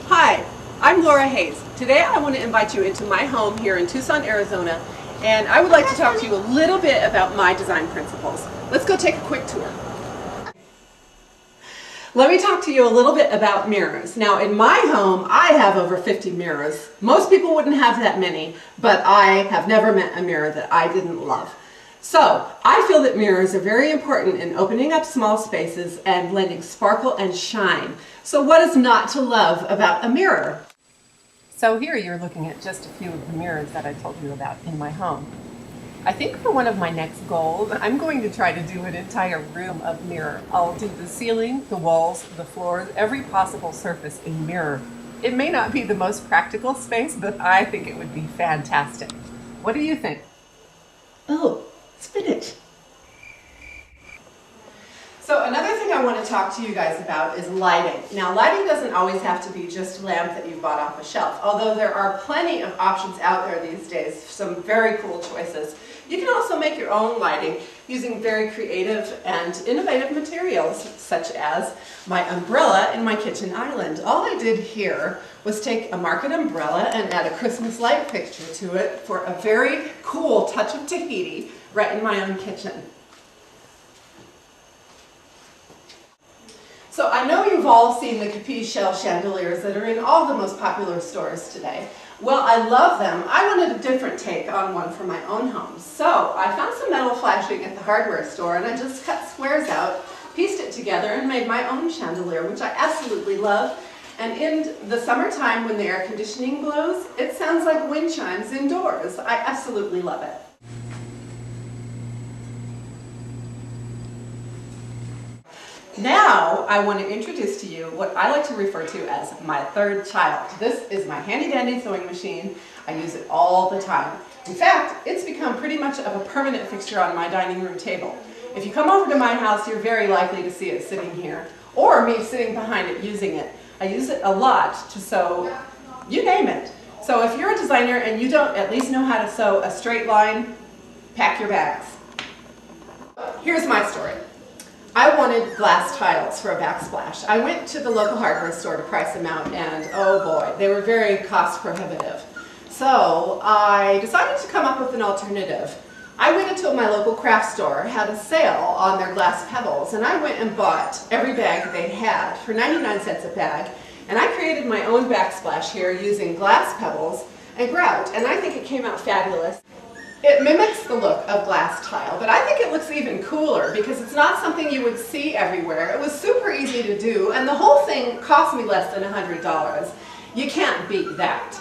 Hi, I'm Laura Hayes. Today I want to invite you into my home here in Tucson, Arizona, and I would like to talk to you a little bit about my design principles. Let's go take a quick tour. Let me talk to you a little bit about mirrors. Now in my home, I have over 50 mirrors. Most people wouldn't have that many, but I have never met a mirror that I didn't love. So, I feel that mirrors are very important in opening up small spaces and lending sparkle and shine. So what is not to love about a mirror? So here you're looking at just a few of the mirrors that I told you about in my home. I think for one of my next goals, I'm going to try to do an entire room of mirror. I'll do the ceiling, the walls, the floors, every possible surface in mirror. It may not be the most practical space, but I think it would be fantastic. What do you think? Oh, spinach. So another thing I want to talk to you guys about is lighting. Now lighting doesn't always have to be just lamps that you bought off a shelf, although there are plenty of options out there these days, some very cool choices. You can also make your own lighting using very creative and innovative materials, such as my umbrella in my kitchen island. All I did here was take a market umbrella and add a Christmas light fixture to it for a very cool touch of Tahiti right in my own kitchen. So I know you've all seen the Capiz shelf chandeliers that are in all the most popular stores today. Well, I love them. I wanted a different take on one for my own home. So I found some metal flashing at the hardware store and I just cut squares out, pieced it together and made my own chandelier, which I absolutely love. And in the summertime when the air conditioning blows, it sounds like wind chimes indoors. I absolutely love it. Now, I want to introduce to you what I like to refer to as my third child. This is my handy-dandy sewing machine. I use it all the time. In fact, it's become pretty much of a permanent fixture on my dining room table. If you come over to my house, you're very likely to see it sitting here, or me sitting behind it using it. I use it a lot to sew, you name it. So if you're a designer and you don't at least know how to sew a straight line, pack your bags. Here's my story. I wanted glass tiles for a backsplash. I went to the local hardware store to price them out and oh boy, they were very cost prohibitive. So I decided to come up with an alternative. I went into my local craft store, had a sale on their glass pebbles, and I went and bought every bag they had for 99 cents a bag. And I created my own backsplash here using glass pebbles and grout, and I think it came out fabulous. It mimics the look of glass tile, but I think it looks even cooler because it's not something you would see everywhere. It was super easy to do, and the whole thing cost me less than $100. You can't beat that.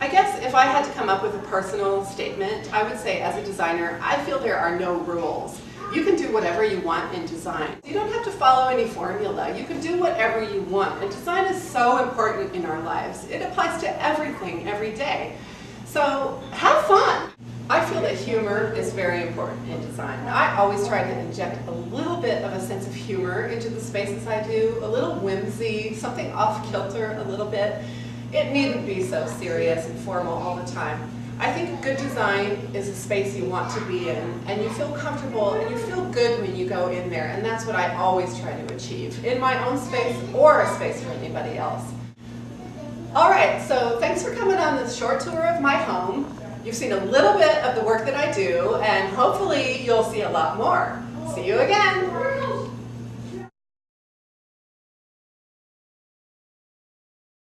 I guess if I had to come up with a personal statement, I would say as a designer, I feel there are no rules. You can do whatever you want in design. You don't have to follow any formula. You can do whatever you want. And design is so important in our lives. It applies to everything, every day. So have fun. I feel that humor is very important in design. I always try to inject a little bit of a sense of humor into the spaces I do, a little whimsy, something off-kilter a little bit. It needn't be so serious and formal all the time. I think good design is a space you want to be in, and you feel comfortable and you feel good when you go in there, and that's what I always try to achieve in my own space or a space for anybody else. Alright, so thanks for coming on this short tour of my home. You've seen a little bit of the work that I do, and hopefully you'll see a lot more. See you again!